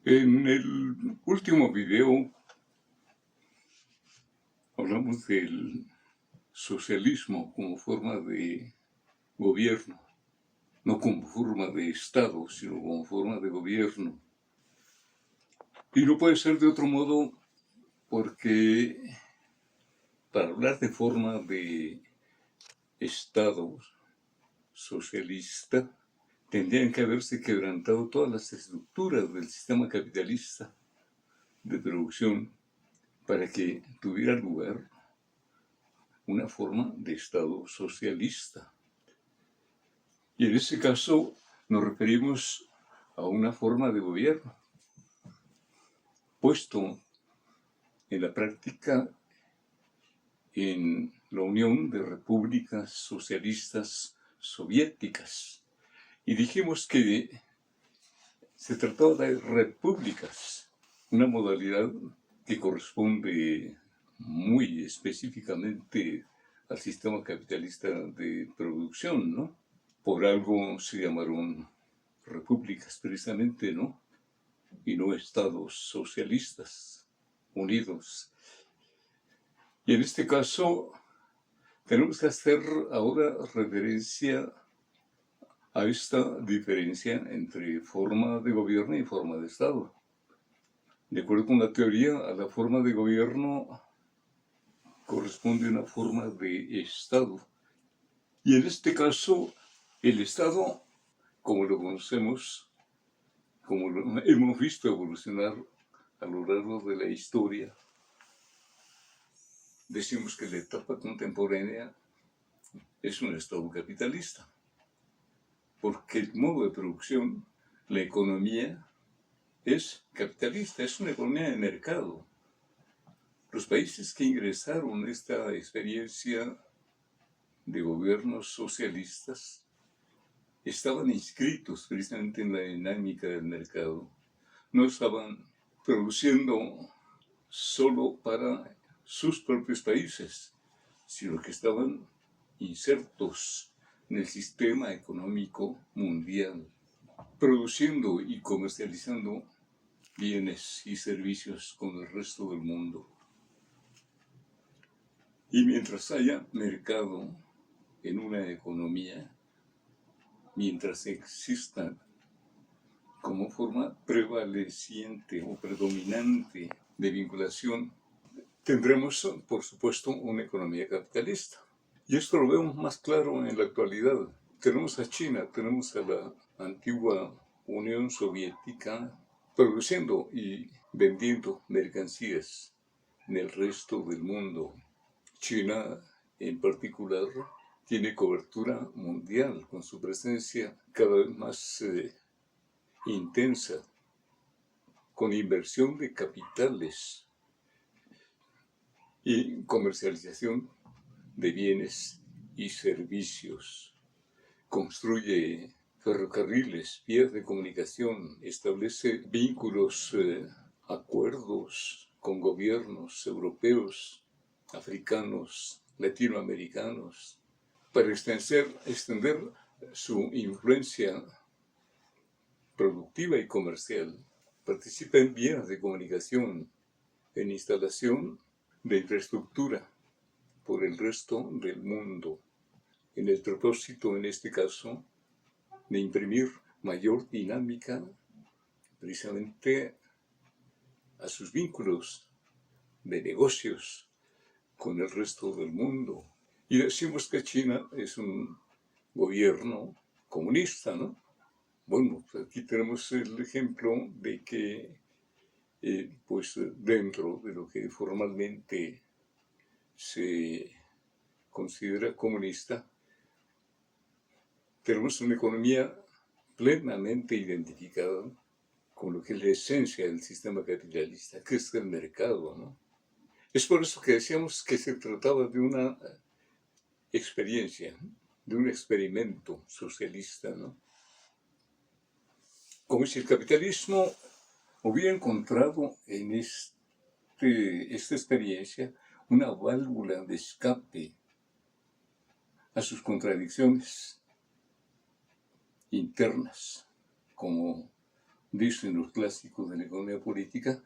En el último video hablamos del socialismo como forma de gobierno, no como forma de Estado, sino como forma de gobierno. Y no puede ser de otro modo porque para hablar de forma de Estado socialista, tendrían que haberse quebrantado todas las estructuras del sistema capitalista de producción para que tuviera lugar una forma de Estado socialista. Y en este caso nos referimos a una forma de gobierno puesto en la práctica en la Unión de Repúblicas Socialistas Soviéticas. Y dijimos que se trataba de repúblicas, una modalidad que corresponde muy específicamente al sistema capitalista de producción, ¿no? Por algo se llamaron repúblicas precisamente, ¿no? Y no estados socialistas unidos. Y en este caso tenemos que hacer ahora referencia a esta diferencia entre forma de gobierno y forma de Estado. De acuerdo con la teoría, a la forma de gobierno corresponde una forma de Estado. Y en este caso, el Estado, como lo conocemos, como lo hemos visto evolucionar a lo largo de la historia, decimos que la etapa contemporánea es un Estado capitalista, porque el modo de producción, la economía, es capitalista, es una economía de mercado. Los países que ingresaron a esta experiencia de gobiernos socialistas estaban inscritos precisamente en la dinámica del mercado. No estaban produciendo solo para sus propios países, sino que estaban insertos en el sistema económico mundial, produciendo y comercializando bienes y servicios con el resto del mundo. Y mientras haya mercado en una economía, mientras exista como forma prevaleciente o predominante de vinculación, tendremos, por supuesto, una economía capitalista. Y esto lo vemos más claro en la actualidad. Tenemos a China, tenemos a la antigua Unión Soviética produciendo y vendiendo mercancías en el resto del mundo. China, en particular, tiene cobertura mundial con su presencia cada vez más intensa, con inversión de capitales y comercialización de bienes y servicios. Construye ferrocarriles, vías de comunicación, establece vínculos, acuerdos con gobiernos europeos, africanos, latinoamericanos, para extender su influencia productiva y comercial. Participa en vías de comunicación, en instalación de infraestructura por el resto del mundo, en el propósito, en este caso, de imprimir mayor dinámica precisamente a sus vínculos de negocios con el resto del mundo. Y decimos que China es un gobierno comunista, ¿no? Bueno, aquí tenemos el ejemplo de que, pues dentro de lo que formalmente se considera comunista, tenemos una economía plenamente identificada con lo que es la esencia del sistema capitalista, que es el mercado, ¿no? Es por eso que decíamos que se trataba de una experiencia, de un experimento socialista, ¿no? Como si el capitalismo hubiera encontrado en esta experiencia una válvula de escape a sus contradicciones internas, como dicen los clásicos de la economía política,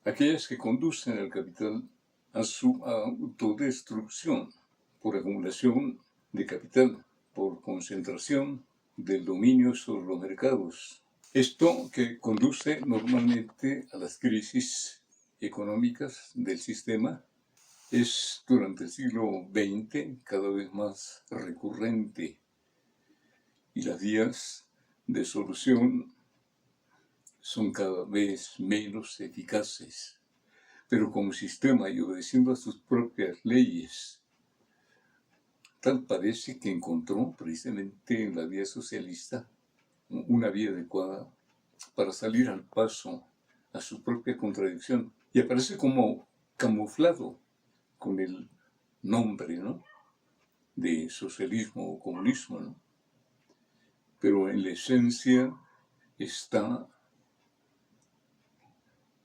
aquellas que conducen al capital a su autodestrucción por acumulación de capital, por concentración del dominio sobre los mercados. Esto que conduce normalmente a las crisis económicas del sistema es durante el siglo XX cada vez más recurrente y las vías de solución son cada vez menos eficaces. Pero como sistema y obedeciendo a sus propias leyes, tal parece que encontró precisamente en la vía socialista una vía adecuada para salir al paso a su propia contradicción. Y aparece como camuflado con el nombre, ¿no?, de socialismo o comunismo, ¿no? Pero en la esencia está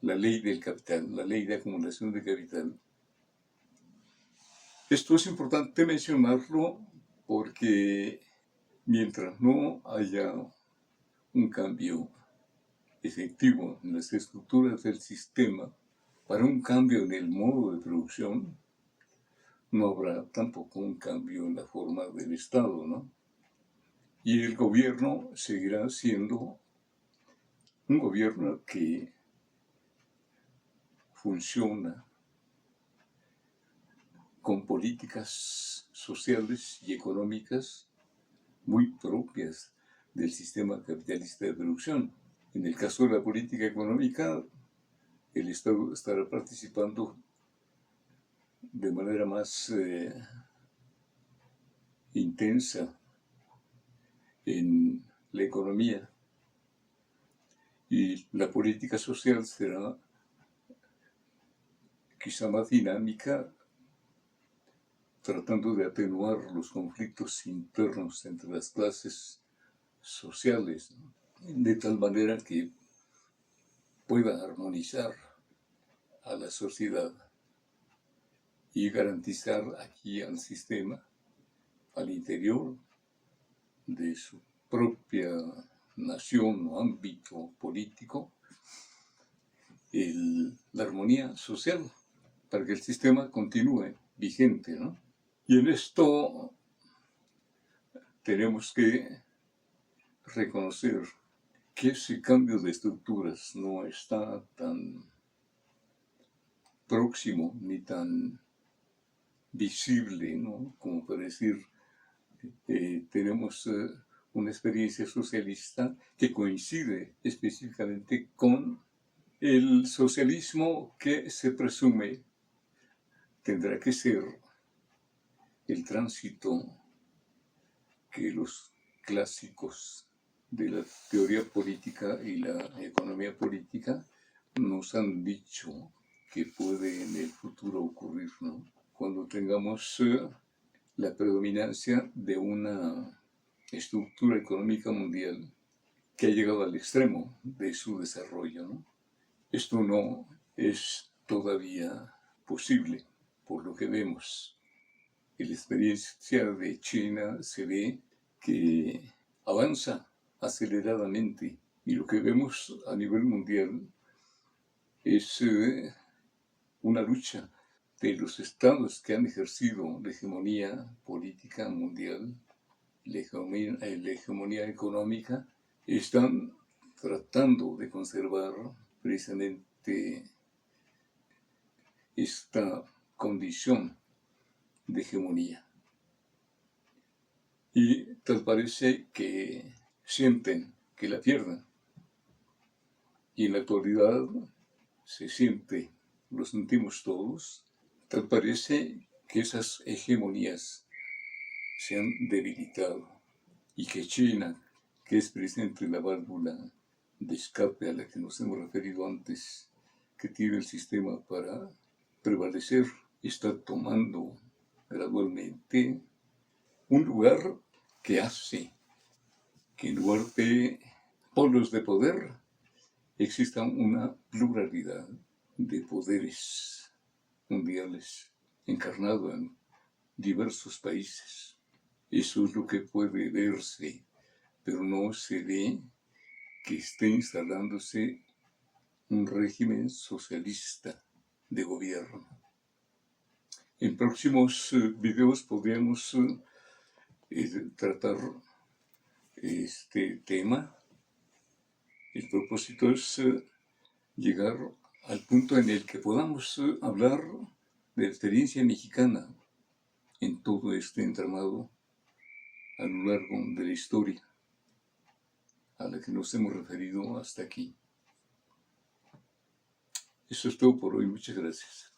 la ley del capital, la ley de acumulación de capital. Esto es importante mencionarlo porque mientras no haya un cambio efectivo en las estructuras del sistema, para un cambio en el modo de producción, no habrá tampoco un cambio en la forma del Estado, ¿no? Y el gobierno seguirá siendo un gobierno que funciona con políticas sociales y económicas muy propias del sistema capitalista de producción. En el caso de la política económica, el Estado estará participando de manera más intensa en la economía y la política social será quizá más dinámica, tratando de atenuar los conflictos internos entre las clases sociales, ¿no?, de tal manera que pueda armonizar a la sociedad y garantizar aquí al sistema, al interior de su propia nación o ámbito político, la armonía social para que el sistema continúe vigente, ¿no? Y en esto tenemos que reconocer que ese cambio de estructuras no está tan próximo ni tan visible, ¿no?, como para decir, tenemos una experiencia socialista que coincide específicamente con el socialismo que se presume tendrá que ser el tránsito que los clásicos de la teoría política y la economía política nos han dicho que puede en el futuro ocurrir, ¿no?, cuando tengamos la predominancia de una estructura económica mundial que ha llegado al extremo de su desarrollo, ¿no? Esto no es todavía posible, por lo que vemos. En la experiencia de China se ve que avanza aceleradamente y lo que vemos a nivel mundial es una lucha de los estados que han ejercido la hegemonía política mundial, la hegemonía económica, están tratando de conservar precisamente esta condición de hegemonía. Y tal parece que sienten que la pierden. Y en la actualidad se siente, lo sentimos todos, tal parece que esas hegemonías se han debilitado y que China, que es precisamente la válvula de escape a la que nos hemos referido antes, que tiene el sistema para prevalecer, está tomando gradualmente un lugar que hace que en lugar de polos de poder exista una pluralidad de poderes mundiales encarnado en diversos países. Eso es lo que puede verse, pero no se ve que esté instalándose un régimen socialista de gobierno. En próximos videos podríamos tratar este tema. El propósito es llegar al punto en el que podamos hablar de la experiencia mexicana en todo este entramado a lo largo de la historia a la que nos hemos referido hasta aquí. Eso es todo por hoy. Muchas gracias.